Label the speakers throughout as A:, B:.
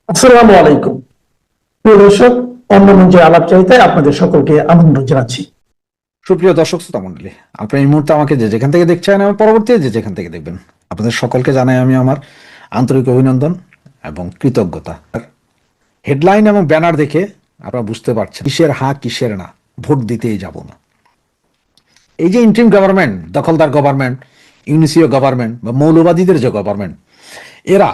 A: আসসালামু আলাইকুম প্রিয় দর্শক, অন্য মঞ্চে আলাপচারিতায় আপনাদের সকলকে আমন্ত্রণ জানাচ্ছি।
B: সুপ্রিয় দর্শক শ্রোতা মন্ডলী, আপনারা এই মুহূর্তে আমাকে যে যেখান থেকে দেখছেন এবং পরবর্তীতে যে যেখান থেকে দেখবেন, আপনাদের সকলকে জানাই আমি আমার আন্তরিক অভিনন্দন এবং কৃতজ্ঞতা। হেডলাইন এবং ব্যানার দেখে আপনারা বুঝতে পারছেন কিসের হ্যাঁ কিসের না, ভোট দিতেই যাব না। এই যে ইন্টারিম গভর্নমেন্ট, দখলদার গভর্নমেন্ট, ইউনিসিও গভর্নমেন্ট বা মৌলবাদীদের যে গভর্নমেন্ট, এরা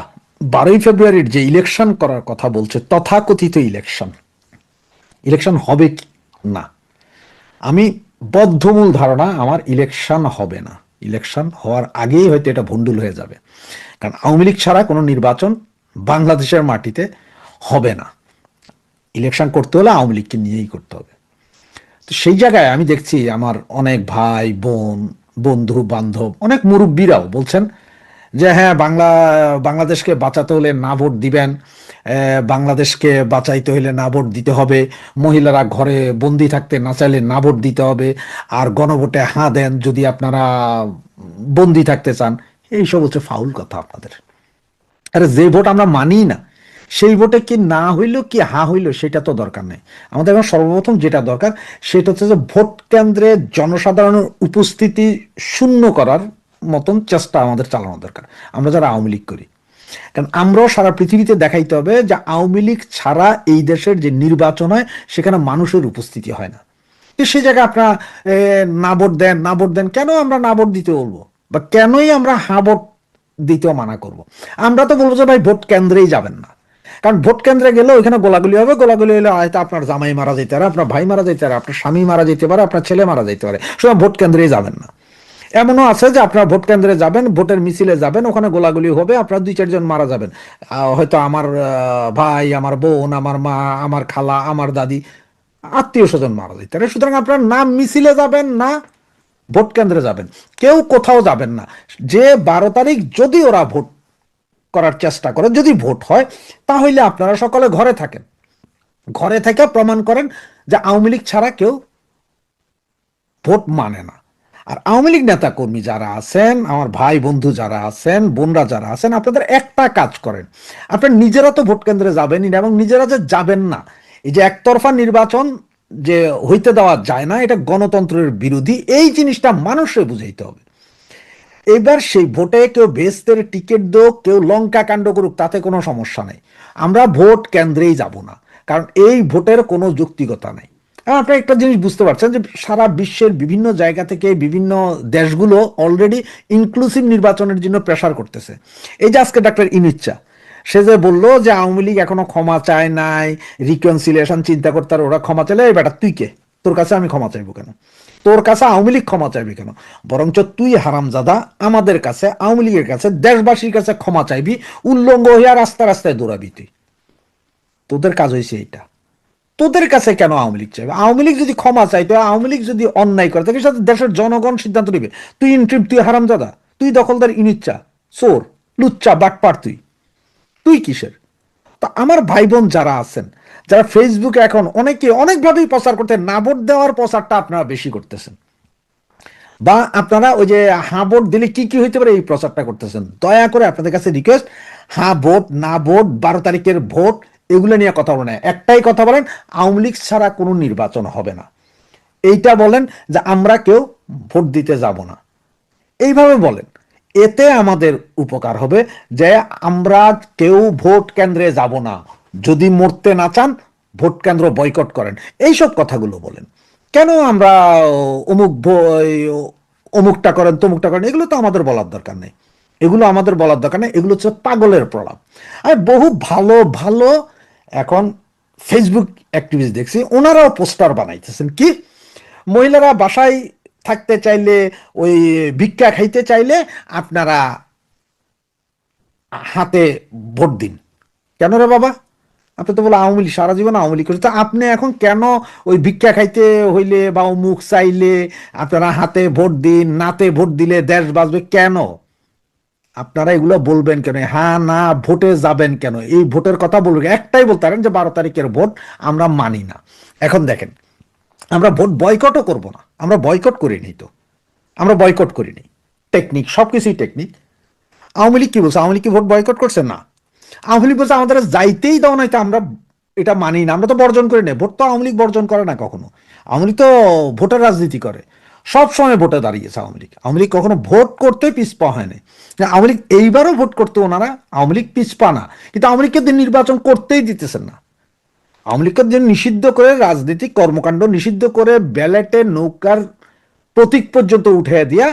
B: 12ই ফেব্রুয়ারির যে ইলেকশন করার কথা বলছে, তথাকথিত ইলেকশন হবে না। আমি বদ্ধমূল ধারণা আমার ইলেকশন হবে না। ইলেকশন হওয়ার আগেই হয়তো এটা ভণ্ডুল হয়ে যাবে, কারণ আওয়ামী লীগ ছাড়া কোনো নির্বাচন বাংলাদেশের মাটিতে হবে না। ইলেকশন করতে হলে আওয়ামী লীগকে নিয়েই করতে হবে। তো সেই জায়গায় আমি দেখছি আমার অনেক ভাই বোন, বন্ধু বান্ধব, অনেক মুরব্বীরাও বলছেন যে হ্যাঁ, বাংলাদেশকে বাঁচাতে হলে না ভোট দিবেন, বাংলাদেশকে বাঁচাইতে হলে না ভোট দিতে হবে, মহিলারা ঘরে বন্দি থাকতে না চাইলে না ভোট দিতে হবে, আর গণভোটে হাঁ দেন যদি আপনারা বন্দি থাকতে চান। এইসব হচ্ছে ফাউল কথা আপনাদের। আরে যে ভোট আমরা মানি না, সেই ভোটে কি না হইলো কি হা হইলো সেটা তো দরকার নেই। আমাদের এখন সর্বপ্রথম যেটা দরকার সেটা হচ্ছে যে ভোট কেন্দ্রে জনসাধারণের উপস্থিতি শূন্য করার মতন চেষ্টা আমাদের চালানো দরকার, আমরা যারা আওয়ামী লীগ করি। কারণ আমরাও সারা পৃথিবীতে দেখাইতে হবে যে আওয়ামী লীগ ছাড়া এই দেশের যে নির্বাচন হয় সেখানে মানুষের উপস্থিতি হয় না। সে জায়গায় আপনারা না ভোট দেন, না ভোট দেন, কেন আমরা না ভোট দিতে বলবো, বা কেনই আমরা হা ভোট দিতেও মানা করব? আমরা তো বলবো যে ভাই ভোট কেন্দ্রেই যাবেন না, কারণ ভোট কেন্দ্রে গেলে ওইখানে গোলাগুলি হবে, গোলাগুলি হলে হয়তো আপনার জামাই মারা যেতে পারে, আপনার ভাই মারা যেতে পারে, আপনার স্বামী মারা যেতে পারে, আপনার ছেলে মারা যেতে পারে, সুতরাং ভোট কেন্দ্রেই যাবেন না। এমনও আছে যে আপনার ভোট কেন্দ্রে যাবেন, ভোটের মিছিলে যাবেন, ওখানে গোলাগুলি হবে, আপনার 2-4 জন মারা যাবেন, হয়তো আমার ভাই, আমার বোন, আমার মা, আমার খালা, আমার দাদি, আত্মীয় স্বজন মারা যেতে পারে। সুতরাং আপনার না মিছিলে যাবেন না ভোট কেন্দ্রে যাবেন, কেউ কোথাও যাবেন না। যে 12 তারিখ যদি ওরা ভোট করার চেষ্টা করে, যদি ভোট হয়, তাহলে আপনারা সকলে ঘরে থাকেন, ঘরে থেকে প্রমাণ করেন যে আওয়ামী লীগ ছাড়া কেউ ভোট মানে না। আর আওয়ামী লীগ নেতা কর্মী যারা আছেন, আমার ভাই বন্ধু যারা আছেন, বোনরা যারা আছেন, আপনাদের একটা কাজ করেন, আপনার নিজেরা তো ভোট কেন্দ্রে যাবেনই না, এবং নিজেরা যে যাবেন না, এই যে একতরফা নির্বাচন যে হইতে দেওয়া যায় না, এটা গণতন্ত্রের বিরোধী, এই জিনিসটা মানুষে বুঝাইতে হবে। এবার সেই ভোটে কেউ বেস্তের টিকিট দোক, কেউ লঙ্কা কাণ্ড করুক, তাতে কোনো সমস্যা নেই, আমরা ভোট কেন্দ্রেই যাব না, কারণ এই ভোটের কোনো যৌক্তিকতা নেই। আপনারা একটা জিনিস বুঝতে পারছেন যে সারা বিশ্বের বিভিন্ন জায়গা থেকে বিভিন্ন দেশগুলো অলরেডি ইনক্লুসিভ নির্বাচনের জন্য প্রেসার করতেছে। এই যে আজকে ডাক্তার ইনুচ্চা, সে যে বললো যে আওয়ামী লীগ এখনো ক্ষমা চায় নাই, রিকনসিলিয়েশন চিন্তা করতে, আর ওরা ক্ষমা চাইলে, এই বেটা তুই কে, তোর কাছে আমি ক্ষমা চাইবো কেন, তোর কাছে আওয়ামী লীগ ক্ষমা চাইবি কেন, বরঞ্চ তুই হারামজাদা আমাদের কাছে, আওয়ামী লীগের কাছে, দেশবাসীর কাছে ক্ষমা চাইবি, উল্লঙ্গ হইয়া রাস্তা রাস্তায় দৌড়াবি তুই। তোদের কাজ হয়েছে এইটা, তোদের কাছে কেন আওয়ামী লীগ চাইবে? আওয়ামী লীগ যদি ক্ষমা চাইতো, আওয়ামী লীগ যদি অন্যায় করে তাকে সাথে দেশের জনগণ সিদ্ধান্ত নেবে। তুই ইন্ট্রিম, তুই হারামজাদা, তুই দখলদার, ইনুচ্চা, চোর, লুচ্চা, বাটপার, তুই তুই কিসের? তো আমার ভাই বোন যারা আছেন, যারা ফেসবুকে এখন অনেকে অনেকভাবেই প্রচার করতে, না ভোট দেওয়ার প্রচারটা আপনারা বেশি করতেছেন, বা আপনারা ওই যে হ্যাঁ ভোট দিলে কি কি হইতে পারে এই প্রচারটা করতেছেন, দয়া করে আপনাদের কাছে রিকোয়েস্ট, হ্যাঁ ভোট না ভোট, 12 তারিখের ভোট, এগুলো নিয়ে কথা বলেন। একটাই কথা বলেন, আওয়ামী লীগ ছাড়া কোনো নির্বাচন হবে না, এইটা বলেন, যে আমরা কেউ ভোট দিতে যাব না, এইভাবে বলেন। এতে আমাদের উপকার হবে যে আমরা কেউ ভোট কেন্দ্রে যাব না, যদি মরতে না চান ভোট কেন্দ্র বয়কট করেন, এইসব কথাগুলো বলেন। কেন আমরা অমুক অমুকটা করেন তমুকটা করেন, এগুলো তো আমাদের বলার দরকার নেই, এগুলো আমাদের বলার দরকার নেই, এগুলো হচ্ছে পাগলের প্রলাপ। আমি বহু ভালো ভালো এখন ফেসবুক অ্যাক্টিভিস্ট দেখছি, ওনারাও পোস্টার বানাইতেছেন, কি মহিলারা বাসায় থাকতে চাইলে, ওই ভিক্ষা খাইতে চাইলে আপনারা হাতে ভোট দিন। কেন রে বাবা? আপনি তো বলে আওয়ামী লীগ, সারা জীবন আওয়ামী লীগ করছে, তো আপনি এখন কেন ওই ভিক্ষা খাইতে হইলে বা মুখ চাইলে আপনারা হাতে ভোট দিন, নাতে ভোট দিলে দেশ বাঁচবে কেন? আপনারা এগুলো বলবেন কেন? হ্যাঁ না ভোটে যাবেন কেন? এই ভোটের কথা বলবেন, একটাই বলতে পারেন যে 12 তারিখের ভোট আমরা মানি না। এখন দেখেন, আমরা ভোট বয়কটও করব না, আমরা বয়কট করিনি তো, আমরা বয়কট করিনি, টেকনিক, সবকিছুই টেকনিক। আওয়ামী লীগ কি বলছে? আওয়ামী লীগ কি ভোট বয়কট করছে? না। আওয়ামী লীগ বলছে আমাদের যাইতেই দাও না, আমরা এটা মানি না, আমরা তো বর্জন করি না। ভোট তো আওয়ামী লীগ বর্জন করে না কখনো। আওয়ামী লীগ তো ভোটের রাজনীতি করে, সব সময় ভোটে দাঁড়িয়েছে আওয়ামী লীগ। আওয়ামী লীগ কখনো ভোট করতে পিছপা হয়নি। আওয়ামী লীগ এইবারও ভোট করতে ওনারা, আওয়ামী লীগ পিছপা না, কিন্তু আওয়ামী লীগকে নির্বাচন করতেই দিতেছেন না। আওয়ামী লীগকে যে নিষিদ্ধ করে, রাজনৈতিক কর্মকাণ্ড নিষিদ্ধ করে, ব্যালেটে নৌকার প্রতীক পর্যন্ত উঠে দিয়া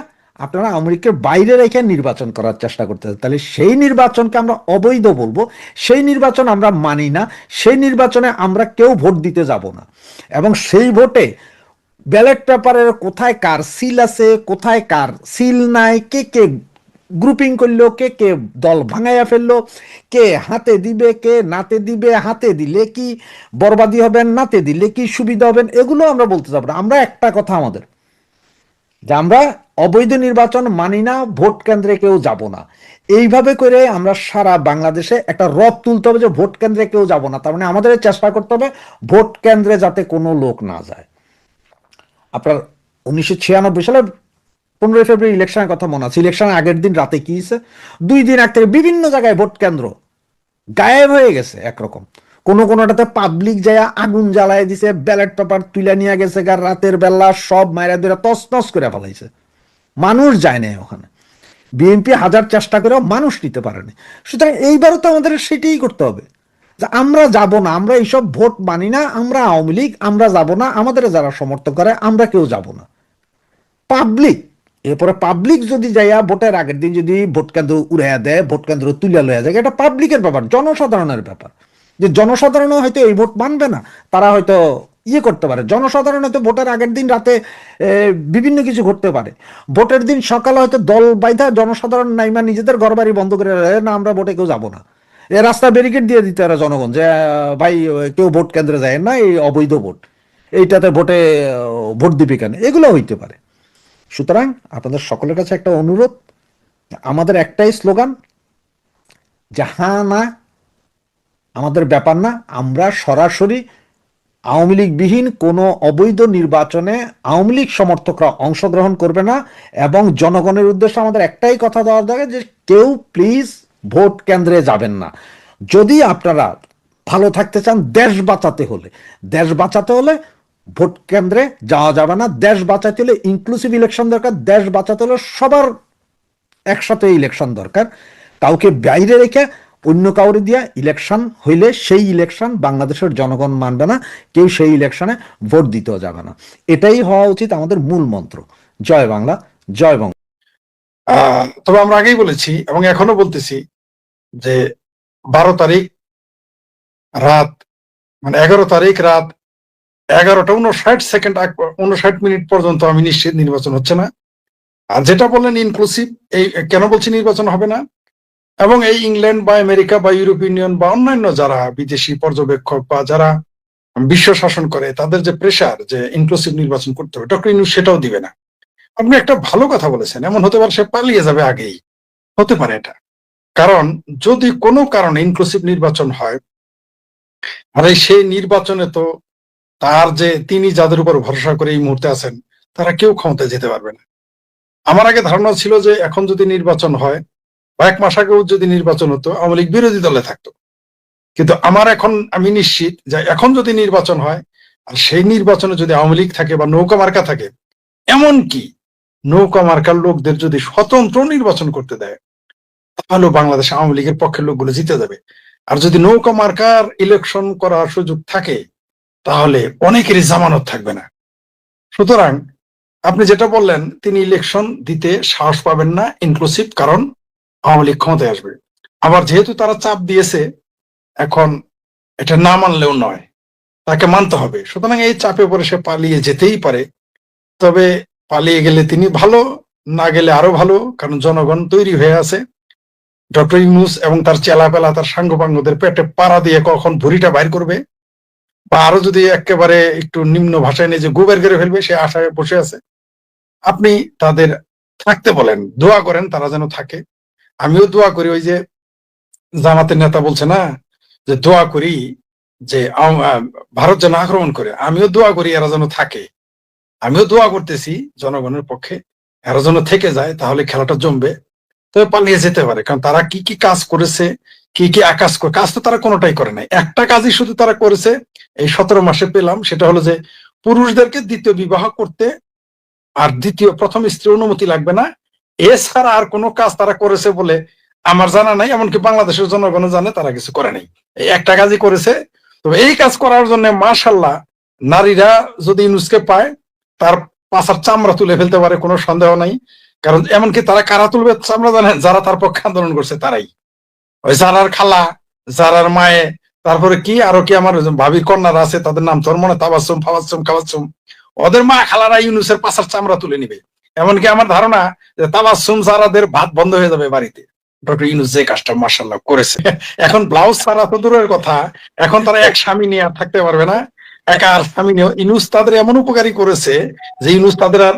B: আপনারা আওয়ামী লীগের বাইরে রেখে নির্বাচন করার চেষ্টা করতেছেন। তাহলে সেই নির্বাচনকে আমরা অবৈধ বলবো, সেই নির্বাচন আমরা মানি না, সেই নির্বাচনে আমরা কেউ ভোট দিতে যাব না। এবং সেই ভোটে ব্যালট পেপারের কোথায় কার সিল আছে, কোথায় কার সিল নাই, কে কে গ্রুপিং করলো, কে কে দল ভাঙাইয়া ফেললো, কে হাতে দিবে, কে নাতে দিবে, হাতে দিলে কি বরবাদি হবেন, নাতে দিলে কি সুবিধা হবেন, এগুলো আমরা বলতে যাবো না। আমরা একটা কথা আমাদের, যে আমরা অবৈধ নির্বাচন মানি না, ভোট কেন্দ্রে কেউ যাব না। এইভাবে করে আমরা সারা বাংলাদেশে একটা রথ তুলতে হবে যে ভোট কেন্দ্রে কেউ যাব না। তার মানে আমাদের চেষ্টা করতে হবে ভোট কেন্দ্রে যাতে কোনো লোক না যায়। আপনার 1996 সালে 15 ফেব্রুয়ারি ইলেকশনের কথা মনে আছে। ইলেকশনের আগের দিন রাতে কি হয়েছে, 2 দিন আগ থেকে বিভিন্ন জায়গায় ভোট কেন্দ্র গায়েব হয়ে গেছে একরকম। কোনোটাতে পাবলিক যায় আগুন জ্বালায় দিছে, ব্যালট পেপার তুলে নিয়ে গেছে, রাতের বেলা সব মায়েরা ধরে তস তস করে ফেলাইছে, মানুষ যায় না ওখানে। বিএনপি হাজার চেষ্টা করেও মানুষ নিতে পারেনি। সুতরাং এইবারও তো আমাদের সেটাই করতে হবে যে আমরা যাব না, আমরা এইসব ভোট মানি না, আমরা আওয়ামী লীগ, আমরা যাব না, আমাদের যারা সমর্থন করে আমরা কেউ যাব না। পাবলিক, এরপরে পাবলিক যদি যাইয়া ভোটের আগের দিন যদি ভোট কেন্দ্র উড়াইয়া দেয়, ভোট কেন্দ্র তুলে লইয়া যায়, এটা পাবলিকের ব্যাপার, জনসাধারণের ব্যাপার। যে জনসাধারণও হয়তো এই ভোট মানবে না, তারা হয়তো ইয়ে করতে পারে। জনসাধারণ হয়তো ভোটের আগের দিন রাতে বিভিন্ন কিছু ঘটতে পারে। ভোটের দিন সকালে হয়তো দল বাইধা জনসাধারণ নাইমা নিজেদের ঘর বাড়ি বন্ধ করে না আমরা ভোটে কেউ যাব না, এ রাস্তা ব্যারিকেড দিয়ে দিতে পারে জনগণ যে ভাই কেউ ভোট কেন্দ্রে যায় না, এই অবৈধ ভোট, এইটাতে ভোটে ভোট দিবে কেন, এগুলো হইতে পারে। সুতরাং আপনাদের সকলের কাছে একটা অনুরোধ, আমাদের একটাই স্লোগান, যাহা না আমাদের ব্যাপার না, আমরা সরাসরি আওয়ামী লীগ বিহীন কোনো অবৈধ নির্বাচনে আওয়ামী লীগ সমর্থকরা অংশগ্রহণ করবে না। এবং জনগণের উদ্দেশ্যে আমাদের একটাই কথা দেওয়া দরকার যে কেউ প্লিজ ভোট কেন্দ্রে যাবেন না। যদি আপনারা ভালো থাকতে চান, দেশ বাঁচাতে হলে ভোট কেন্দ্রে যাওয়া যাবে না। দেশ বাঁচাতে হলে ইনক্লুসিভ ইলেকশন দরকার, দেশ বাঁচাতে হলে সবার একসাথে ইলেকশন দরকার। কাউকে বাইরে রেখে অন্য কাউরে দিয়া ইলেকশন হইলে সেই ইলেকশন বাংলাদেশের জনগণ মানবে না, কেউ সেই ইলেকশনে ভোট দিতেও যাবে না। এটাই হওয়া উচিত আমাদের মূল মন্ত্র। জয় বাংলা, জয় বঙ্গ।
C: তবে আমরা আগেই বলেছি এবং এখনো বলতেছি যে 12 তারিখ রাত, মানে 11 তারিখ রাত 11টা 59 সেকেন্ড 59 মিনিট পর্যন্ত আমি নিশ্চিত নির্বাচন হচ্ছে না। আর যেটা বললেন ইনক্লুসিভ, এই কেন বলছি নির্বাচন হবে না, এবং এই ইংল্যান্ড বা আমেরিকা বা ইউরোপিয়ান ইউনিয়ন বা অন্যান্য যারা বিদেশি পর্যবেক্ষক বা যারা বিশ্ব শাসন করে, তাদের যে প্রেশার যে ইনক্লুসিভ নির্বাচন করতে হবে, ডক্টর ইউনূস সেটাও দিবে না। আপনি একটা ভালো কথা বলেছেন, এমন হতে পারে সে পালিয়ে যাবে আগেই, হতে পারে এটা। কারণ যদি কোনো কারণে ইনক্লুসিভ নির্বাচন হয়, আর সেই নির্বাচনে তো তার যে তিনি যাদের উপর ভরসা করে এই মুহূর্তে আছেন, তারা কেউ ক্ষমতায় যেতে পারবে না। আমার আগে ধারণা ছিল যে এখন যদি নির্বাচন হয় বা 1 মাস আগেও যদি নির্বাচন হতো, আওয়ামী লীগ বিরোধী দলে থাকতো। কিন্তু আমি নিশ্চিত যে এখন যদি নির্বাচন হয়, আর সেই নির্বাচনে যদি আওয়ামী লীগ থাকে বা নৌকা মার্কা থাকে, এমনকি নৌকা মার্কার লোকদের যদি স্বতন্ত্র নির্বাচন করতে দেয়, তাহলে বাংলাদেশ আওয়ামী লীগের পক্ষের লোকগুলো জিতে যাবে। আর যদি নৌকা মার্কার ইলেকশন করার সুযোগ থাকে, তাহলে অনেকেরই জামানত থাকবে না। সুতরাং আপনি যেটা বললেন, তিনি ইলেকশন দিতে সাহস পাবেন না ইনক্লুসিভ, কারণ আওয়ামী লীগ ক্ষমতায় আসবে। আবার যেহেতু তারা চাপ দিয়েছে, এখন এটা না মানলেও নয়, তাকে মানতে হবে। সুতরাং এই চাপে পরে সে পালিয়ে যেতেই পারে। তবে পালিয়ে গেলে তিনি ভালো, না গেলে আরো ভালো, কারণ জনগণ তৈরি হয়ে আছে। ডক্টর ইউনূস এবং তার চেলাপেলা, তার সাঙ্গপাঙ্গদের পেটে পাড়া দিয়ে কখন ভুঁড়িটা বাইর করবে, বা আরো যদি একেবারে একটু নিম্ন ভাষায় নিয়ে যে গোবের করে ফেলবে, সে আশায় বসে আছে। আপনি তাদের থাকতে বলেন, দোয়া করেন তারা যেন থাকে। আমিও দোয়া করি, ওই যে জামাতের নেতা বলছে না যে দোয়া করি যে ভারত যেন আক্রমণ করে, আমিও দোয়া করি এরা যেন থাকে। আমিও দোয়া করতেছি জনগণের পক্ষে, এরা যেন থেকে যায়, তাহলে খেলাটা জমবে। তবে পালিয়ে যেতে পারে, কারণ তারা কি কি কাজ করেছে, কি কি আকাশ করে, কাজ তো তারা কোনোটাই করে নাই। একটা কাজই শুধু তারা করেছে এই 17 মাসে পেলাম, সেটা হলো যে পুরুষদেরকে দ্বিতীয় বিবাহ করতে আর প্রথম স্ত্রীর অনুমতি লাগবে না, এছাড়া আর কোনো কাজ তারা করেছে বলে আমার জানা নাই। এমনকি বাংলাদেশের জনগণ জানে তারা কিছু করে নাই, এই একটা কাজই করেছে। তবে এই কাজ করার জন্য মাশাআল্লাহ নারীরা যদি ইউনূসকে পায় তার পাছার চামড়া তুলে ফেলতে পারে, কোনো সন্দেহ নাই। কারণ এমনকি তারা কারা তুলবে চামড়া জানেন? যারা তার পক্ষে আন্দোলন করছে তারাই, ওই যারার খালা, যারার মায়ে, তারপরে কি আরো কি আমার ভাবির কন্যারা আছে, তাদের নাম তোর মনে তাবাসসুম ফাওয়াসসুম খাওয়াসসুম, ওদের মা খালারা ইউনূসের পাছার চামড়া তুলে নিবে। এমনকি আমার ধারণা যে তাবাসসুম যারাদের ভাত বন্ধ হয়ে যাবে বাড়িতে, ডক্টর ইউনূস যে কাজটা মাশাআল্লাহ করেছে। এখন ব্লাউজ ছাড়া তো দূরের কথা, এখন তারা এক স্বামী নিয়ে আর থাকতে পারবে না, একা আর স্বামী নিয়ে। ইউনূস তাদের এমন উপকারী করেছে যে ইউনূস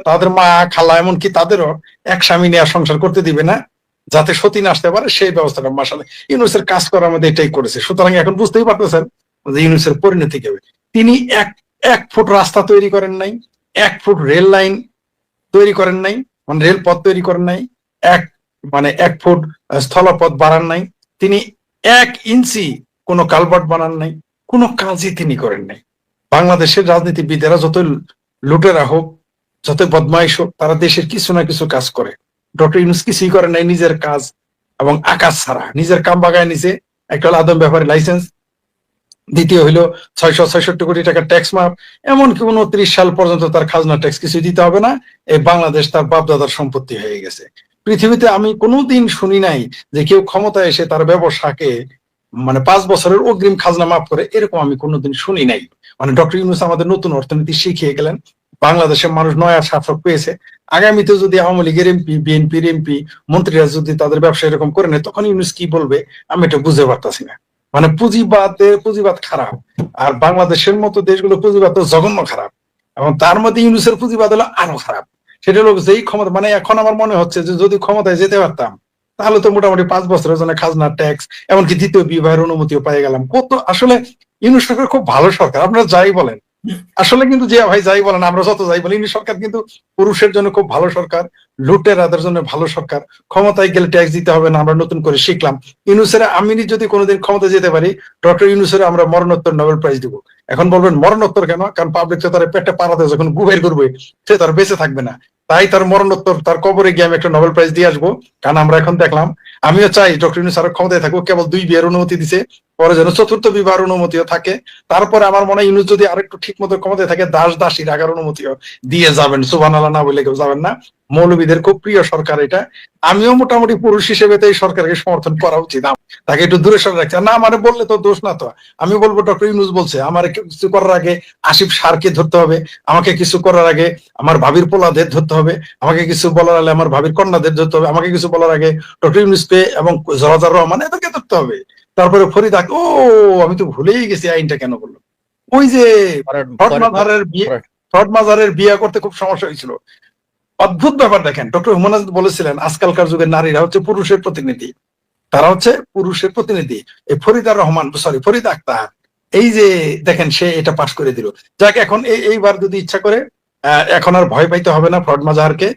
C: তাদের মা খালা এমনকি তাদেরও এক স্বামী নিয়ে আর সংসার করতে দিবে না, যাতে সতীন আসতে পারে সেই ব্যবস্থাটা মাশাআল্লাহ ইউনূসের কাজ করার মধ্যে এটাই করেছে। সুতরাং এখন বুঝতেই পারতেছেন যে ইউনূসের পরিণতি কি হবে। তিনি এক ফুট রাস্তা তৈরি করেন নাই, 1 ফুট রেল লাইন তৈরি করেন নাই, মানে রেলপথ তৈরি করেন নাই, 1 ফুট স্থলপথ বাড়ান নাই, তিনি 1 ইঞ্চি কোনো কালভার্ট বানান নাই, কোনো কাজই তিনি করেন নাই। বাংলাদেশের রাজনীতিবিদেরা যত লুটেরা হোক, যত বদমাইশ হোক, তারা দেশের কিছু না কিছু কাজ করে। ডক্টর ইউনূস কিছুই করেন নাই নিজের কাজ এবং আকাশ ছাড়া। নিজের কাম বাগায় নিছে, একটা হলো আদম ব্যাপারে লাইসেন্স, দ্বিতীয় হইলো 666 কোটি টাকা ট্যাক্স মাফ, এমনকি 29 সাল পর্যন্ত তার খাজনা ট্যাক্স কিছু দিতে হবে না। এই বাংলাদেশ তার বাপদাদার সম্পত্তি হয়ে গেছে। পৃথিবীতে আমি কোনোদিন শুনি নাই যে কেউ ক্ষমতায় এসে তার ব্যবসাকে মানে 5 বছরের অগ্রিম খাজনা মাফ করে, এরকম আমি কোনোদিন শুনি নাই। মানে ডক্টর ইউনূস আমাদের নতুন অর্থনীতি শিখিয়ে গেলেন, বাংলাদেশের মানুষ নয়া শাসক পেয়েছে। আগামীতে যদি আওয়ামী লীগের এমপি, বিএনপির এমপি, মন্ত্রীরা যদি তাদের ব্যবসা এরকম করে নেয়, তখন ইউনূস কি বলবে আমি এটা বুঝতে পারতাছি না। মানে পুঁজিবাদ খারাপ, আর বাংলাদেশের মতো দেশগুলো পুঁজিবাদ তো জঘন্য খারাপ, এবং তার মধ্যে ইউনূসের পুঁজিবাদ হলো আরো খারাপ। সেটা হলো যেই ক্ষমতা, মানে এখন আমার মনে হচ্ছে যে যদি ক্ষমতায় যেতে পারতাম তাহলে তো মোটামুটি 5 বছরের জন্য খাজনা ট্যাক্স, এমনকি দ্বিতীয় বিবাহের অনুমতিও পেয়ে গেলাম। কত আসলে ইউনূস সরকার খুব ভালো সরকার, আপনারা যাই বলেন। আসলে কিন্তু জিয়া ভাই যাই বলেন, আমরা যত যাই বলি, ইউনূস সরকার কিন্তু পুরুষের জন্য খুব ভালো সরকার, লুটেরাদের জন্য ভালো সরকার। ক্ষমতায় গেলে ট্যাক্স দিতে হবে না, আমরা নতুন করে শিখলাম। ইউনূসের আমি যদি কোনোদিন ক্ষমতা যেতে পারি, ডক্টর ইউনূসের আমরা মরণোত্তর নোবেল প্রাইজ দিব। এখন বলবেন মরণোত্তর কেন? কারণ পাবলিক তো তার পেটে পাড়াতে যখন গুবের করবে সে তার বেঁচে থাকবে না, তাই তার মরণোত্তর তার কবরে গিয়ে আমি একটা নোবেল প্রাইজ দিয়ে আসবো। কারণ আমরা এখন দেখলাম, আমিও চাই ডক্টর ইউনূস আরো ক্ষমতায় থাকুক, কেবল 2 বিয়ের অনুমতি দিছে, পরে যেন 4র্থ বিবাহের অনুমতিও থাকে। তারপরে আমার মনে হয় ইউনূস যদি আরেকটু ঠিক মতো ক্ষমতায় থাকে, দাস দাসী রাখার অনুমতিও দিয়ে যাবেন। সুবহানাল্লাহ না বলে কেউ যাবেন না। মৌলবীদের খুব প্রিয় সরকার এটা। আমিও মোটামুটি পুরুষ হিসেবে তো এই সরকারকে সমর্থন করা উচিত, তাকে একটু দূরে সরে রাখছে না। আমার বললে তো দোষ না, তো আমি বলবো ডক্টর ইউনূস বলছে আমার কিছু করার আগে আসিফ সারকে ধরতে হবে, আমাকে কিছু করার আগে আমার ভাবির পোলাদের ধরতে হবে, আমাকে কিছু বলার আগে আমার ভাবির কন্যাদের ধরতে হবে, আমাকে কিছু বলার আগে ডক্টর ইউনূসকে এবং জওয়াজার রহমান এদেরকে ধরতে হবে। তারপরে ফরিদ ও আমি তো ভুলেই গেছি আইনটা কেন বললো, ওই যে ফ্রড মাজারের বিয়ে করতে খুব সমস্যা হয়েছিল। অদ্ভুত ব্যাপার দেখেন, ডক্টর হুমায়ুন আজাদ বলেছিলেন আজকালকার যুগের নারীরা হচ্ছে পুরুষের প্রতিনিধি, তারা হচ্ছে পুরুষের প্রতিনিধি। এই ফরিদ আক্তার, এই যে দেখেন সে এটা পাশ করে দিল। যাক, এখন এইবার যদি ইচ্ছা করে এখন আর ভয় পাইতে হবে না ফ্রড মাজারকে,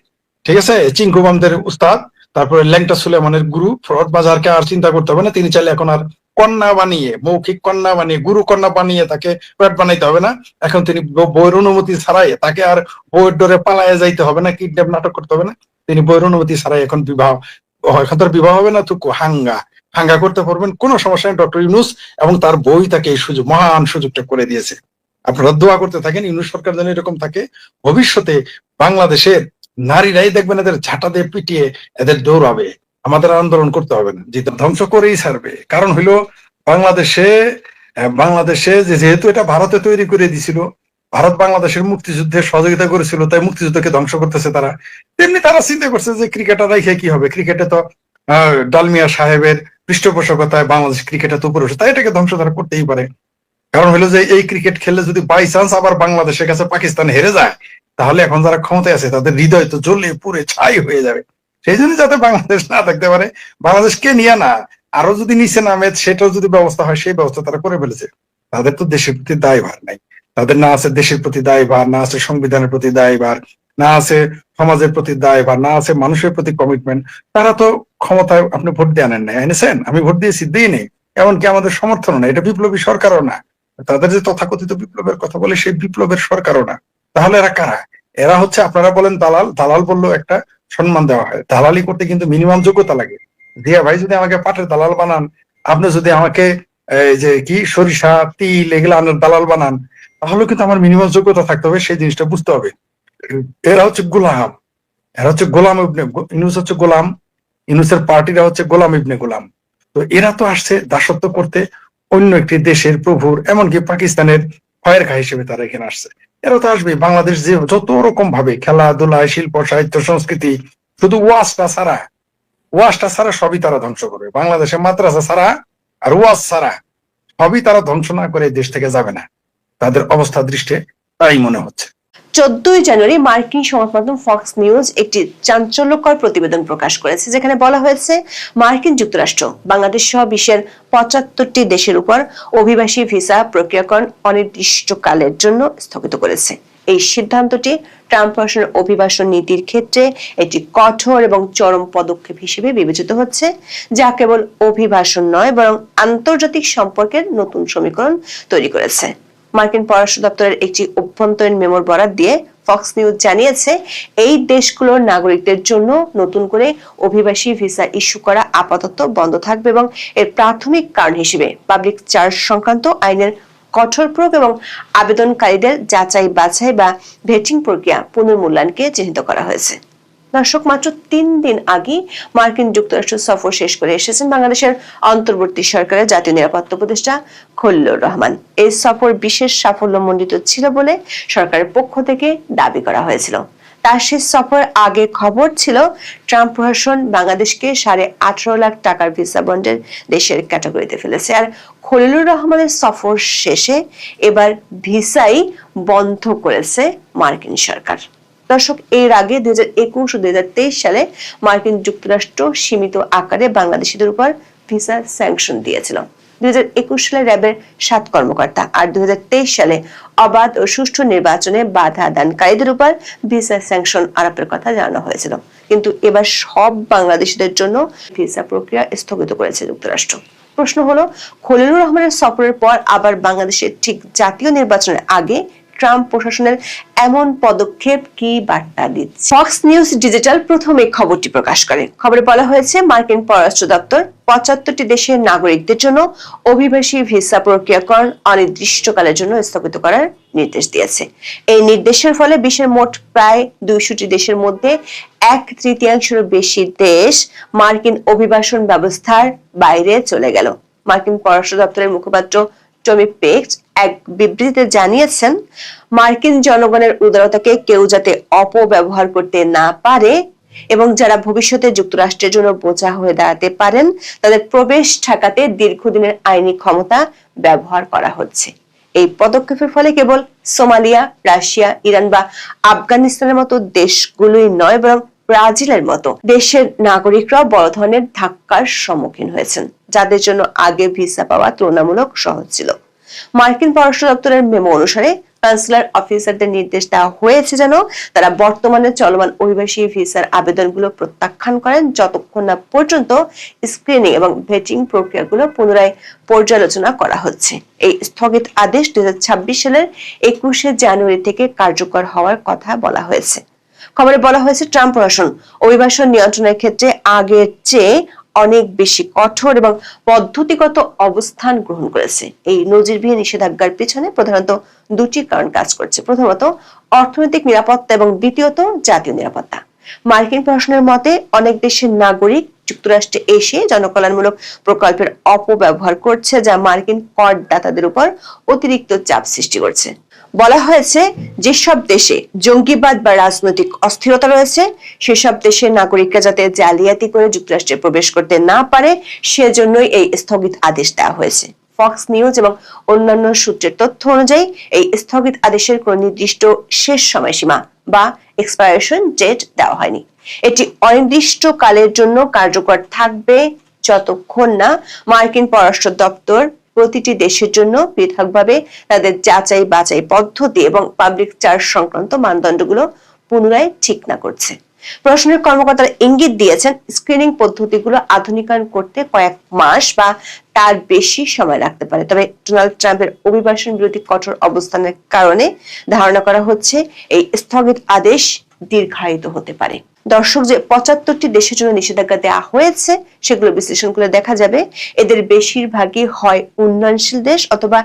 C: ঠিক আছে? চিঙ্কুবামদের উস্তাদ, তারপরে ল্যাংটা সুলেমানের গুরু, ফ্রড মাজারকে আর চিন্তা করতে হবে না। তিনি চাইলে এখন আর কন্যা বানিয়ে, মৌখিক কন্যা বানিয়ে, গুরু কন্যা বানিয়ে তাকে পেট বানাইতে হবে না। এখন তিনি বইয়ের অনুমতি ছাড়াই, তাকে আর বইয়ের ডরে পালায় যাইতে হবে না, কিডন্যাপ নাটক করতে হবে না। তিনি বইয়ের অনুমতি ছাড়াই এখন বিবাহ, এখন তার বিবাহ হবে না, তুকু হাঙ্গা করতে পারবেন, কোনো সমস্যা নেই। ডক্টর ইউনূস এবং তার বই তাকে এই সুযোগ, মহান সুযোগটা করে দিয়েছে। আপনারা দোয়া করতে থাকেন ইউনূস সরকার যেন এরকম থাকে। ভবিষ্যতে বাংলাদেশের নারীরাই দেখবেন এদের ঝাঁটা দিয়ে পিটিয়ে এদের দৌড়াবে, আমাদের আন্দোলন করতে হবে না, যেটা ধ্বংস করেই ছাড়বে। কারণ হইলো বাংলাদেশে যেহেতু এটা ভারতে তৈরি করে দিছিল, ভারত বাংলাদেশের মুক্তিযুদ্ধে সহযোগিতা করেছিল, তাই মুক্তিযুদ্ধকে ধ্বংস করতেছে তারা। তেমনি তারা চিন্তা করছে যে ক্রিকেটার রাইখে কি হবে, ক্রিকেটে তো ডালমিয়া সাহেবের পৃষ্ঠপোষকতায় বাংলাদেশ ক্রিকেটে তো উপরে, তাই এটাকে ধ্বংস তারা করতেই পারে। কারণ হলো যে এই ক্রিকেট খেললে যদি বাই চান্স আবার বাংলাদেশের কাছে পাকিস্তান হেরে যায়, তাহলে এখন যারা ক্ষমতায় আছে তাদের হৃদয় তো জ্বলে পুড়ে ছাই হয়ে যাবে। সেই জন্য যাতে বাংলাদেশ না থাকতে পারে, বাংলাদেশকে নিয়ে না আরো যদি নিচে নামে সেটাও যদি ব্যবস্থা হয়, সেই ব্যবস্থা তারা করে ফেলেছে। তাদের তো দেশের প্রতি দায়ভার নাই, তাদের না আছে দেশের প্রতি দায়ভার, না আছে সংবিধানের প্রতি দায়ভার, না আছে সমাজের প্রতি দায়, বা না আছে মানুষের প্রতি কমিটমেন্ট, তারা তো ক্ষমতায় আপনি ভোট দিয়ে আনেন নাই, এনেছেন? আমি ভোট দিয়েছি, দিই নেই, এমনকি আমাদের সমর্থন না, এটা বিপ্লবী সরকারও না। তাদের যে তথাকথিত বিপ্লবের কথা বলে, সেই বিপ্লবের সরকারও না। তাহলে এরা কারা? এরা হচ্ছে, আপনারা বলেন দালাল, দালাল বললেও একটা সম্মান দেওয়া হয়। দালালি করতে কিন্তু মিনিমাম যোগ্যতা লাগে। দিয়া ভাই যদি আমাকে পাটের দালাল বানান, আপনি যদি আমাকে এই যে কি সরিষা, তিল এগুলো দালাল বানান, তাহলে কিন্তু আমার মিনিমাম যোগ্যতা থাকতে হবে, সেই জিনিসটা বুঝতে হবে। এরা হচ্ছে গোলাম, এরা হচ্ছে গোলাম ইবনে ইউনূস, হচ্ছে গোলাম। ইউনূসের পার্টিরা হচ্ছে গোলাম ইবনে গোলাম। তো এরা তো আসছে দাসত্ব করতে, অন্য একটি দেশের প্রভুর, এমনকি পাকিস্তানের খয়ের খা হিসেবে তারা এখানে আসছে। এরা তো আসবে। বাংলাদেশ যে যত রকম ভাবে খেলাধুলায়, শিল্প, সাহিত্য, সংস্কৃতি, শুধু ওয়াজটা ছাড়া সবই তারা ধ্বংস করবে। বাংলাদেশে মাদ্রাসা ছাড়া আর ওয়াজ ছাড়া সবই তারা ধ্বংস না করে দেশ থেকে যাবে না। তাদের অবস্থা দৃষ্টে তাই মনে হচ্ছে।
D: 14ই জানুয়ারি মার্কিন সংবাদ মাধ্যম ফক্স নিউজ একটি চাঞ্চল্যকর প্রতিবেদন প্রকাশ করেছে, যেখানে বলা হয়েছে মার্কিন যুক্তরাষ্ট্র বাংলাদেশ সহ বিশ্বের 75টি দেশের উপর অভিবাসী ভিসা প্রক্রিয়াকরণ অনির্দিষ্টকালের জন্য স্থগিত করেছে। এই সিদ্ধান্তটি ট্রাম্প প্রশাসনের অভিবাসন নীতির ক্ষেত্রে একটি কঠোর এবং চরম পদক্ষেপ হিসেবে বিবেচিত হচ্ছে, যা কেবল অভিবাসন নয় বরং আন্তর্জাতিক সম্পর্কের নতুন সমীকরণ তৈরি করেছে। মার্কিন পররাষ্ট্র দপ্তরের একটি অভ্যন্তরীণ মেমোর বরাত দিয়ে ফক্স নিউজ জানিয়েছে, এই দেশগুলোর নাগরিকদের জন্য নতুন করে অভিবাসী ভিসা ইস্যু করা আপাতত বন্ধ থাকবে এবং এর প্রাথমিক কারণ হিসেবে পাবলিক চার্জ সংক্রান্ত আইনের কঠোর প্রয়োগ এবং আবেদনকারীদের যাচাই বাছাই বা ভেটিং প্রক্রিয়া পুনর্মূল্যায়নকে চিহ্নিত করা হয়েছে। দর্শক, মাত্র 3 দিন আগে মার্কিন যুক্তরাষ্ট্র সফর শেষ করে এসেছেন বাংলাদেশের অন্তর্বর্তী সরকারের জাতীয় নিরাপত্তা উপদেষ্টা খলিলুর রহমান। এই সফর বিশেষ সাফল্যমণ্ডিত ছিল বলে সরকারের পক্ষ থেকে দাবি করা হয়েছিল। তার শেষ সফর আগে খবর ছিল ট্রাম্প প্রশাসন বাংলাদেশকে 18.5 লাখ টাকার ভিসা বন্ডের দেশের ক্যাটাগরিতে ফেলেছে। আর খলিলুর রহমানের সফর শেষে এবার ভিসাই বন্ধ করেছে মার্কিন সরকার। দর্শক, এর আগে 2021 ও 2023 সালে মার্কিন যুক্তরাষ্ট্র সীমিত আকারে বাংলাদেশিদের উপর ভিসা স্যাংশন দিয়েছিল। 2021 সালে র্যাবের 7 কর্মকর্তা আর 2023 সালে অবাধ ও সুষ্ঠু নির্বাচনে বাধা দানকারীদের উপর ভিসা স্যাংশন আরোপের কথা জানানো হয়েছিল। কিন্তু এবার সব বাংলাদেশিদের জন্য ভিসা প্রক্রিয়া স্থগিত করেছে যুক্তরাষ্ট্র। প্রশ্ন হলো, খলিলুর রহমানের সফরের পর আবার বাংলাদেশের ঠিক জাতীয় নির্বাচনের আগে ট্রাম্প প্রশাসনের এমন পদক্ষেপ কি বার্তা দিচ্ছে? ফক্স নিউজ ডিজিটাল প্রথম এই খবরটি প্রকাশ করে। খবরে বলা হয়েছে, মার্কিন পররাষ্ট্র দপ্তর 75টি দেশের নাগরিকদের জন্য অভিবাসী ভিসা প্রক্রিয়াকরণ অনির্দিষ্টকালের জন্য স্থগিত করার নির্দেশ দিয়েছে। এই নির্দেশের ফলে বিশ্বের মোট প্রায় 200টি দেশের মধ্যে 1/3 বেশি দেশ মার্কিন অভিবাসন ব্যবস্থার বাইরে চলে গেল। মার্কিন পররাষ্ট্র দপ্তরের মুখপাত্র টমি পেক্স এক বিবৃতিতে জানিয়েছেন, মার্কিন জনগণের উদারতাকে কেউ যাতে অপব্যবহার করতে না পারে এবং যারা ভবিষ্যতে যুক্তরাষ্ট্রের জন্য বোঝা হয়ে দাঁড়াতে পারেন তাদের প্রবেশ ঠেকাতে দীর্ঘদিনের আইনি ক্ষমতা ব্যবহার করা হচ্ছে। এই পদক্ষেপের ফলে কেবল সোমালিয়া, রাশিয়া, ইরান বা আফগানিস্তানের মতো দেশগুলোই নয় বরং ব্রাজিলের মতো দেশের নাগরিকরা বড় ধরনের ধাক্কার সম্মুখীন হয়েছেন, যাদের জন্য আগে ভিসা পাওয়া তুলনামূলক সহজ ছিল। মার্কিন পররাষ্ট্র দপ্তরের মেমো অনুসারে কনসুলার অফিসারদের নির্দেশ দেওয়া হয়েছে যেন তারা বর্তমানে চলমান অভিবাসী ভিসার আবেদনগুলো প্রত্যাখ্যান করেন যতক্ষণ না পর্যন্ত স্ক্রিনিং এবং ভেটিং প্রক্রিয়াগুলো পুনরায় পর্যালোচনা করা হচ্ছে। এই স্থগিত আদেশ 2026 সালের 21শে জানুয়ারি থেকে কার্যকর হওয়ার কথা বলা হয়েছে। খবরে বলা হয়েছে, ট্রাম্প প্রশাসন অভিবাসন নিয়ন্ত্রণের ক্ষেত্রে আগের চেয়ে অনেক বেশি কঠোর এবং পদ্ধতিগত অবস্থান গ্রহণ করেছে। এই নজিরবিহীন নিষেধাজ্ঞার পিছনে প্রধানত 2টি কারণ কাজ করছে। প্রথমত, অর্থনৈতিক নিরাপত্তা এবং দ্বিতীয়ত জাতীয় নিরাপত্তা। মার্কিন প্রশাসনের মতে, অনেক দেশের নাগরিক যুক্তরাষ্ট্রে এসে জনকল্যাণমূলক প্রকল্পের অপব্যবহার করছে, যা মার্কিন করদাতাদের উপর অতিরিক্ত চাপ সৃষ্টি করছে। বলা হয়েছে, যেসব দেশে জঙ্গিবাদ বা রাজনৈতিক অস্থিরতা রয়েছে সেসব দেশের নাগরিকরা যাতে জালিয়াতি করে যুক্তরাষ্ট্রে প্রবেশ করতে না পারে সেজন্যই এই স্থগিত আদেশ দেওয়া হয়েছে। ফক্স নিউজ এবং অন্যান্য সূত্রের তথ্য অনুযায়ী এই স্থগিত আদেশের কোন নির্দিষ্ট শেষ সময়সীমা বা এক্সপায়ারেশন ডেট দেওয়া হয়নি। এটি অনির্দিষ্টকালের জন্য কার্যকর থাকবে যতক্ষণ না মার্কিন পররাষ্ট্র দপ্তর প্রতিটি দেশের জন্য পৃথকভাবে তাদের যাচাই বাছাই পদ্ধতি এবং পাবলিক চার্জ সংক্রান্ত মানদণ্ডগুলো পুনরায় ঠিক না করছে। প্রশাসনের কর্মকর্তারা ইঙ্গিত দিয়েছেন স্ক্রিনিং পদ্ধতিগুলো আধুনিকায়ন করতে কয়েক মাস বা তার বেশি সময় লাগতে পারে। তবে ডোনাল্ড ট্রাম্পের অভিবাসন বিরোধী কঠোর অবস্থানের কারণে ধারণা করা হচ্ছে এই স্থগিত আদেশ দীর্ঘায়িত হতে পারে। দর্শক, যে 75টি দেশের জন্য নিষেধাজ্ঞা দেওয়া হয়েছে সেগুলো বিশ্লেষণ করে দেখা যাবে এদের বেশিরভাগই হয় উন্নয়নশীল দেশ অথবা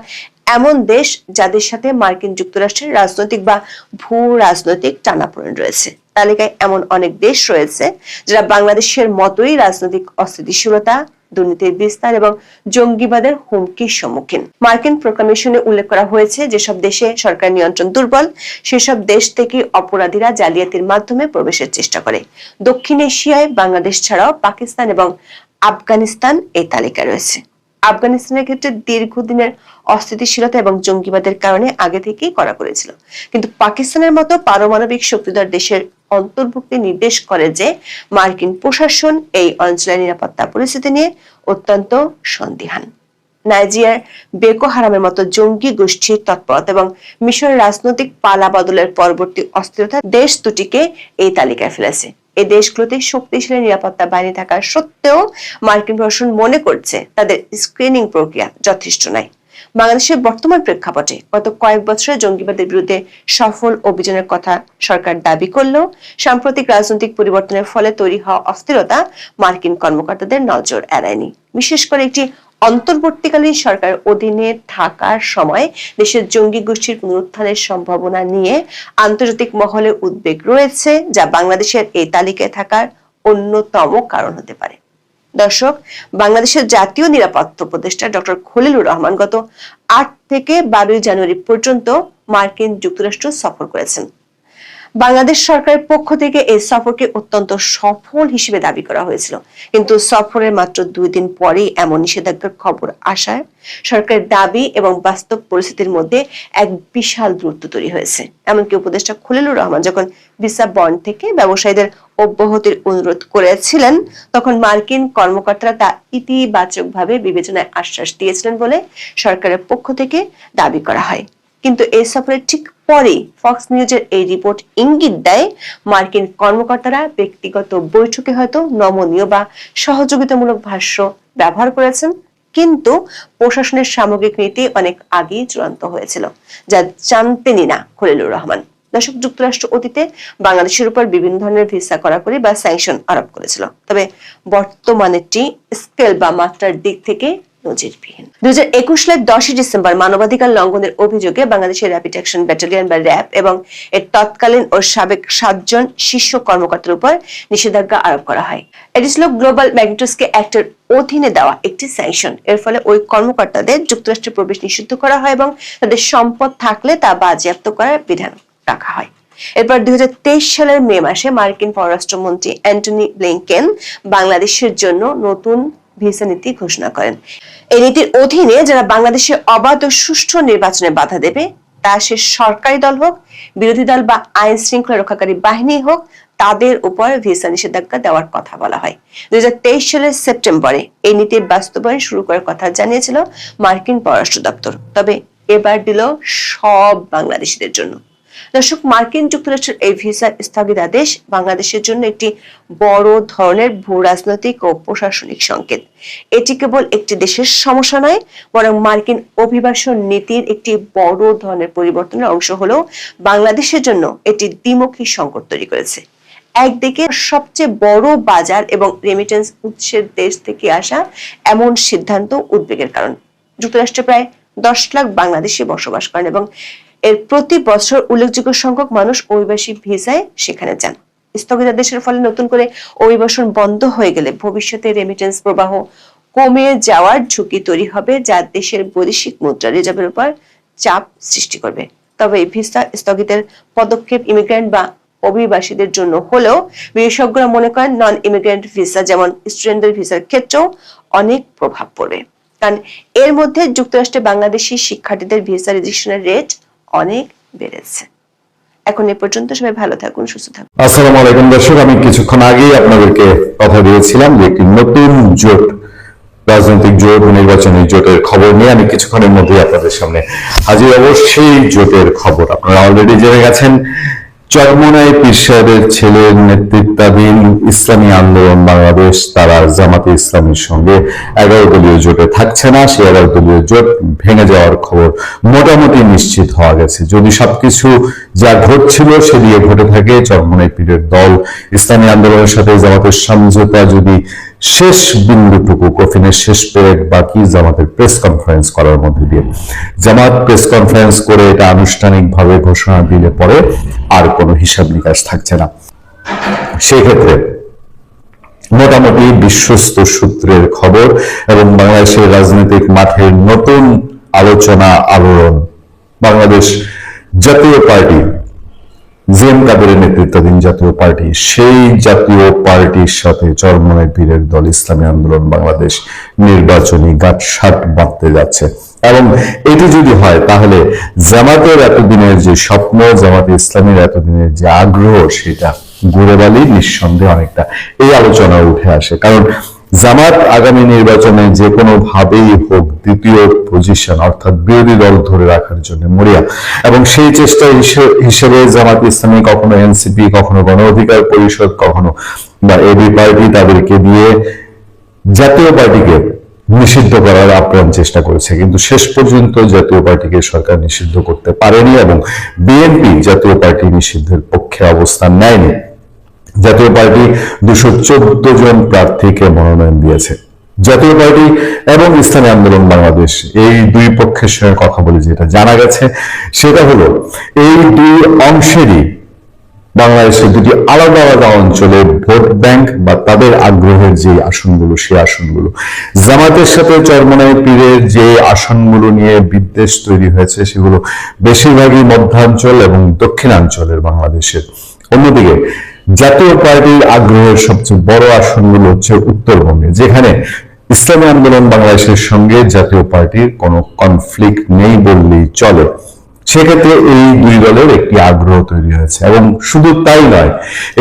D: এমন দেশ যাদের সাথে মার্কিন যুক্তরাষ্ট্রের রাজনৈতিক বা ভূ রাজনৈতিক টানাপোড়েন রয়েছে। তালিকায় এমন অনেক দেশ রয়েছে যারা বাংলাদেশের মতোই রাজনৈতিক অস্থিতিশীলতা, দুর্নীতির বিস্তার এবং জঙ্গিবাদের হুমকির সম্মুখীন। মার্কিন প্রোক্লামেশনে উল্লেখ করা হয়েছে যেসব দেশে সরকার নিয়ন্ত্রণ দুর্বল সেসব দেশ থেকে অপরাধীরা জালিয়াতির মাধ্যমে প্রবেশের চেষ্টা করে। দক্ষিণ এশিয়ায় বাংলাদেশ ছাড়াও পাকিস্তান এবং আফগানিস্তান এই তালিকায় রয়েছে। আফগানিস্তানের ক্ষেত্রে দীর্ঘদিনের অস্থিতিশীলতা এবং জঙ্গিবাদের কারণে আগে থেকেই করা করেছিল, কিন্তু পাকিস্তানের মতো পারমাণবিক শক্তিধর দেশের অন্তর্ভুক্তি নির্দেশ করে যে মার্কিন প্রশাসন এই অঞ্চলের নিরাপত্তা পরিস্থিতি নিয়ে অত্যন্ত সন্দিহান। নাইজিয়ার বেকো হারামের মতো জঙ্গি গোষ্ঠীর তৎপরতা এবং মিশরের রাজনৈতিক পালা বদলের পরবর্তী অস্থিরতা দেশ দুটিকে এই তালিকায় ফেলেছে। এই দেশগুলোতে শক্তিশালী নিরাপত্তা বাহিনী থাকা সত্ত্বেও মার্কিন প্রশাসন মনে করছে তাদের স্ক্রিনিং প্রক্রিয়া যথেষ্ট নয়। বাংলাদেশের বর্তমান প্রেক্ষাপটে গত কয়েক বছরে জঙ্গিবাদের বিরুদ্ধে সফল অভিযানের কথা সরকার দাবি করলেও সাম্প্রতিক রাজনৈতিক পরিবর্তনের ফলে তৈরি হওয়া অস্থিরতা মার্কিন কর্মকর্তাদের নজর এড়ায়নি। বিশেষ করে একটি অন্তর্বর্তীকালীন সরকারের অধীনে থাকার সময় দেশের জঙ্গি গোষ্ঠীর পুনরুত্থানের সম্ভাবনা নিয়ে আন্তর্জাতিক মহলে উদ্বেগ রয়েছে, যা বাংলাদেশের এই তালিকায় থাকার অন্যতম কারণ হতে পারে। দর্শক, বাংলাদেশের জাতীয় নিরাপত্তা উপদেষ্টা ডক্টর খলিলুর রহমান গত 8 থেকে 12 জানুয়ারি পর্যন্ত মার্কিন যুক্তরাষ্ট্র সফর করেছেন। বাংলাদেশ সরকারের পক্ষ থেকে এই সফরকে অত্যন্ত সফল হিসেবে দাবি করা হয়েছিল, কিন্তু সফরের মাত্র 2 দিন পরেই এমন নিষেধাজ্ঞার খবর আসায় সরকারের দাবি এবং বাস্তব পরিস্থিতির মধ্যে এক বিশাল দূরত্ব তৈরি হয়েছে। এমনকি উপদেষ্টা খলিলুর রহমান যখন ভিসা বন্ড থেকে ব্যবসায়ীদের অব্যাহতির অনুরোধ করেছিলেন তখন মার্কিন কর্মকর্তারা তা ইতিবাচকভাবে বিবেচনায় আশ্বাস দিয়েছিলেন বলে সরকারের পক্ষ থেকে দাবি করা হয়। কিন্তু এই সফরের ঠিক পরেই ফক্স নিউজের এই রিপোর্ট ইঙ্গিত দেয় মার্কিন কর্মকর্তারা ব্যক্তিগত বৈঠকে হয়তো নমনীয় বা সহযোগিতামূলক ভাষ্য ব্যবহার করেছেন, কিন্তু প্রশাসনের সামগ্রিক নীতি অনেক আগেই চূড়ান্ত হয়েছিল, যা জানতেনই না খলিলুর রহমান। দর্শক, যুক্তরাষ্ট্র অতীতে বাংলাদেশের উপর বিভিন্ন ধরনের ভিসা কড়াকড়ি বা স্যাংশন আরোপ করেছিল, তবে বর্তমানেটি স্কেল বা মাত্রার দিক থেকে নজিরবিহীন। 2021 সালের 10 ডিসেম্বর মানবাধিকার লঙ্ঘনের অভিযোগে বাংলাদেশের র্যাপিড অ্যাকশন ব্যাটালিয়ন বা র্যাব এবং এর তৎকালীন ও সাবেক 7 জন শীর্ষ কর্মকর্তার উপর নিষেধাজ্ঞা আরোপ করা হয়। এটি ছিল গ্লোবাল ম্যাগনিটস্কি অ্যাক্টের অধীনে দেওয়া একটি স্যাংশন। এর ফলে ওই কর্মকর্তাদের যুক্তরাষ্ট্রে প্রবেশ নিষিদ্ধ করা হয় এবং তাদের সম্পদ থাকলে তা বাজেয়াপ্ত করার বিধান রাখা হয়। এরপর 2023 সালের মে মাসে মার্কিন পররাষ্ট্রমন্ত্রী অ্যান্টনি ব্লিংকেন বাংলাদেশের জন্য নতুন ভিসা নীতি ঘোষণা করেন। এই নীতির অধীনে যারা বাংলাদেশে অবাধ ও সুষ্ঠু নির্বাচনে বাধা দেবে, তা সে সরকারি দল হোক, বিরোধী দল বা আইন শৃঙ্খলা রক্ষাকারী বাহিনী হোক, তাদের উপর ভিসা নিষেধাজ্ঞা দেওয়ার কথা বলা হয়। 2023 সালের সেপ্টেম্বরে এই নীতির বাস্তবায়ন শুরু করার কথা জানিয়েছিল মার্কিন পররাষ্ট্র দপ্তর, তবে এবার দিল সব বাংলাদেশিদের জন্য। দর্শক, মার্কিন যুক্তরাষ্ট্রের এই ভিসা স্থগিতাদেশ বাংলাদেশের জন্য একটি বড় ধরনের ভূ রাজনৈতিক ও প্রশাসনিক সংকেত। এটি কেবল একটি দেশের সমস্যা নয়, বরং মার্কিন অভিবাসন নীতির একটি বড় ধরনের পরিবর্তনের অংশ হলেও বাংলাদেশের জন্য এটি দ্বিমুখী সংকট তৈরি করেছে। একদিকে সবচেয়ে বড় বাজার এবং রেমিটেন্স উৎসের দেশ থেকে আসা এমন সিদ্ধান্ত উদ্বেগের কারণ। যুক্তরাষ্ট্রে প্রায় 10 লাখ বাংলাদেশি বসবাস করেন এবং এর প্রতি বছর উল্লেখযোগ্য সংখ্যক মানুষ অভিবাসী ভিসায় সেখানে যান। স্থগিতাদেশের ফলে নতুন করে অভিবাসন বন্ধ হয়ে গেলে ভবিষ্যতে রেমিটেন্স প্রবাহ কমে যাওয়ার ঝুঁকি তৈরি হবে, যা দেশের বৈদেশিক মুদ্রা রিজার্ভের উপর চাপ সৃষ্টি করবে। তবে এই ভিসা স্থগিতের পদক্ষেপ ইমিগ্রেন্ট বা অভিবাসীদের জন্য হলেও বিশেষজ্ঞরা মনে করেন নন ইমিগ্রেন্ট ভিসা যেমন স্টুডেন্টদের ভিসার ক্ষেত্রেও অনেক প্রভাব পড়বে, কারণ এর মধ্যে যুক্তরাষ্ট্রে বাংলাদেশি শিক্ষার্থীদের ভিসা রেজিস্ট্রেশনের রেট অনেক বেড়েছে। এখন এ পর্যন্ত, সবাই ভালো থাকুন, সুস্থ থাকুন।
E: আসসালামু আলাইকুম দর্শক, আমি কিছুক্ষণ আগেই আপনাদেরকে কথা দিয়েছিলাম যে একটি নতুন জোট, রাজনৈতিক জোট, নির্বাচনী জোটের খবর নিয়ে আমি কিছুক্ষণের মধ্যেই আপনাদের সামনে হাজির। অবশ্যই জোটের খবর আপনারা অলরেডি জেনে গেছেন চরমোনাই পীর সাহেবের ছেলের নেতৃত্বাধীন ইসলামী আন্দোলন বাংলাদেশ তারা জামাতে ইসলামীর সঙ্গে 11 দলীয় জোটে থাকছে না। সেই 11 দলীয় জোট ভেঙে যাওয়ার খবর মোটামুটি নিশ্চিত হওয়া গেছে। যদি সবকিছু যা ঘটছিল সেদিকে ঘটে থাকে, চরমোনাই পীরের দল ইসলামী আন্দোলনের সাথে জামাতের সমঝোতা যদি শেষ বিন্দুটুকু, কফিনের শেষ পেরেক বাকি জামাতের প্রেস কনফারেন্স করার মধ্যে দিয়ে, জামাত প্রেস কনফারেন্স করে এটা আনুষ্ঠানিকভাবে ঘোষণা দিলে পরে আর কোনো হিসাব নিকাশ থাকছে না। সেক্ষেত্রে মোটামুটি বিশ্বস্ত সূত্রের খবর এবং বাংলাদেশের রাজনৈতিক মাঠের নতুন আলোচনা আলোড়ন, বাংলাদেশ জাতীয় পার্টি, জিএম কাদেরের নেতৃত্বাধীন জাতীয় পার্টি, সেই জাতীয় পার্টির সাথে চরমোনাই পীরের দল ইসলামী আন্দোলন বাংলাদেশ নির্বাচনী গাঁটছাঁট বাঁধতে যাচ্ছে। এবং এটি যদি হয় তাহলে জামাতের এতদিনের যে স্বপ্ন, জামাতে ইসলামীর এতদিনের যে আগ্রহ, সেটা ঘুরে বালি নিঃসন্দেহে অনেকটা এই আলোচনা উঠে আসে। কারণ জামাত আগামী নির্বাচনে যে কোনো ভাবেই হোক দ্বিতীয় পজিশন অর্থাৎ বিরোধী দল ধরে রাখার জন্য মরিয়া, এবং সেই চেষ্টা হিসেবে জামাত ইসলামী কখনো এনসিপি, কখনো গণ অধিকার পরিষদ, কখনো বা এবি পার্টি তাদেরকে দিয়ে জাতীয় পার্টিকে নিষিদ্ধ করার আপ্রাণ চেষ্টা করেছে, কিন্তু শেষ পর্যন্ত জাতীয় পার্টিকে সরকার নিষিদ্ধ করতে পারেনি এবং বিএনপি জাতীয় পার্টি নিষিদ্ধের পক্ষে অবস্থান নেয়নি। জাতীয় পার্টি 214 জন প্রার্থীকে মনোনয়ন দিয়েছে। জাতীয় পার্টি এবং ইসলামী আন্দোলন বাংলাদেশ এই দুই পক্ষের সঙ্গে কথা বলে যেটা জানা গেছে সেটা হলো এই দুই অংশেরই বাংলাদেশের দুটি আলাদা আলাদা অঞ্চলে ভোট ব্যাংক বা তাদের আগ্রহের যে আসনগুলো, সেই আসনগুলো জামাতের সাথে চরমোনাই পীরের যে আসনগুলো নিয়ে বিদ্বেষ তৈরি হয়েছে সেগুলো বেশিরভাগই মধ্যাঞ্চল এবং দক্ষিণাঞ্চলের বাংলাদেশের। অন্যদিকে জাতীয় পার্টির আগ্রহের সবচেয়ে বড় আসনগুলো হচ্ছে উত্তরবঙ্গে, যেখানে ইসলামী আন্দোলন বাংলাদেশের সঙ্গে জাতীয় পার্টির কোনো কনফ্লিক্ট নেই বললেই চলে। সেক্ষেত্রে এই দুই দলের একটি আগ্রহ তৈরি হয়েছে এবং শুধু তাই নয়,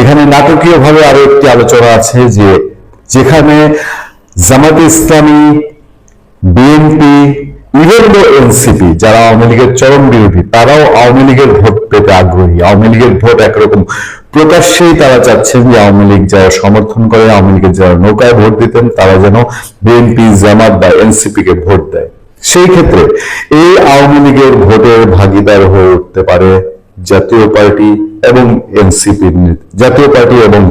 E: এখানে নাটকীয়ভাবে আরো একটি আলোচনা আছে যে যেখানে জামাতে ইসলামী, বিএনপি, ইভেন এনসিপি যারা আওয়ামী লীগের চরম বিরোধী, তারাও আওয়ামী লীগের ভোট পেতে আগ্রহী। আওয়ামী লীগের ভোট একরকম প্রকাশ্যেই তারা চাচ্ছেন যে আওয়ামী লীগ যারা সমর্থন করে, আওয়ামী লীগের যারা নৌকায় ভোট দিতেন, তারা যেন বিএনপি, জামাত বা এনসিপি কে ভোট দেয়। সেই ক্ষেত্রে এই আওয়ামী লীগের ভোটের ভাগিদার হয়ে উঠতে পারে জাতীয় পার্টি এবং এনসিপির, জাতীয় পার্টি এবং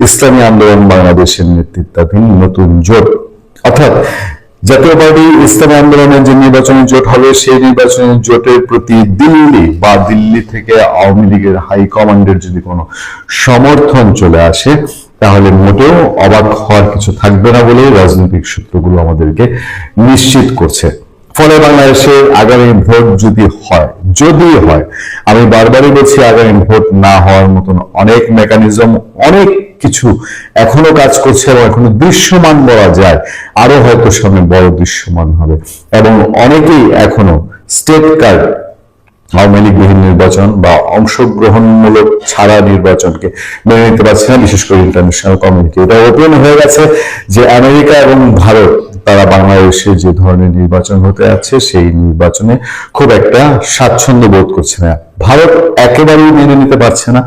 E: ইসলামী আন্দোলন বাংলাদেশের নেতৃত্বাধীন নতুন জোট। অর্থাৎ জাতীয় পার্টি ইসলামী আন্দোলনের যে নির্বাচনী জোট হবে, সেই নির্বাচনী জোটের প্রতি দিল্লি বা দিল্লি থেকে আওয়ামী লীগের হাইকমান্ডের যদি কোনো সমর্থন চলে আসে তাহলে মোটেও অবাক হওয়ার কিছু থাকবে না বলেই রাজনৈতিক সূত্রগুলো আমাদেরকে নিশ্চিত করছে। ফলে বাংলাদেশের আগামী ভোট যদি হয়, আমি বারবারই বলছি আগামী ভোট না হওয়ার মতন অনেক মেকানিজম, অনেক কিছু এখনো কাজ করছে এবং এখনো দৃশ্যমান বলা যায়, আরো হয়তো সামনে বড় দৃশ্যমান হবে। এবং অনেকেই এখনো স্টেট কার্ড, আওয়ামী লীগবিহীন নির্বাচন বা অংশগ্রহণমূলক ছাড়া নির্বাচনকে মেনে নিতে পারছে না, বিশেষ করে ইন্টারন্যাশনাল কমিউনিটি। এটা ওপেন হয়ে গেছে যে আমেরিকা এবং ভারত তারা বাংলাদেশে যে ধরনের নির্বাচন হতে যাচ্ছে সেই নির্বাচনে খুব একটা স্বাচ্ছন্দ্য বোধ করছে না। ভারত একেবারেই মেনে নিতে পারছে না।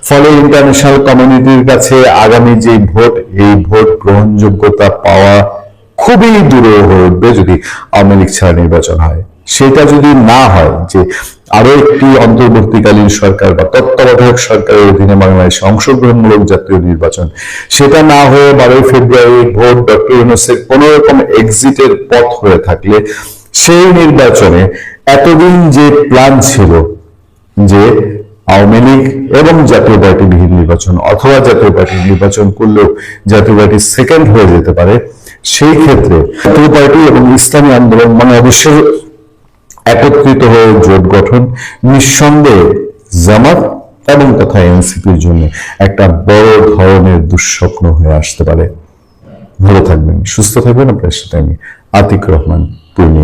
E: ফলে ইন্টারন্যাশনাল কমিউনিটির কাছে আগামী যে ভোট, এই ভোট গ্রহণযোগ্যতা পাওয়া খুবই দূরে হয়ে উঠবে যদি আওয়ামী লীগ ছাড়া নির্বাচন হয়। সেটা যদি না হয়, যে আরো একটি অন্তর্বর্তীকালীন সরকার বা তত্ত্বাবধায়ক সরকারের অধীনে বাংলাদেশে অংশগ্রহণমূলক জাতীয় নির্বাচন, সেটা না হয়ে 12 ফেব্রুয়ারি ভোট ডক্টর ইউনূসের কোন রকম এক্সিটের পথ হয়ে থাকলে সেই নির্বাচনে এতদিন যে প্ল্যান ছিল যে আওয়ামী লীগ এবং জাতীয় পার্টি বিহীন নির্বাচন অথবা জাতীয় পার্টি নির্বাচন করলেও জাতীয় পার্টি সেকেন্ড হয়ে যেতে পারে, সেই ক্ষেত্রে জাতীয় পার্টি এবং ইসলামী আন্দোলন অবশ্যই একত্রিত হয়ে জোট গঠন নিঃসন্দেহে জামাত এবং তথা এনসিপির জন্য একটা বড় ধরনের দুঃস্বপ্ন হয়ে আসতে পারে। ভালো থাকবেন, সুস্থ থাকবেন। আপনার সাথে আমি আতিক রহমান পূর্ণি।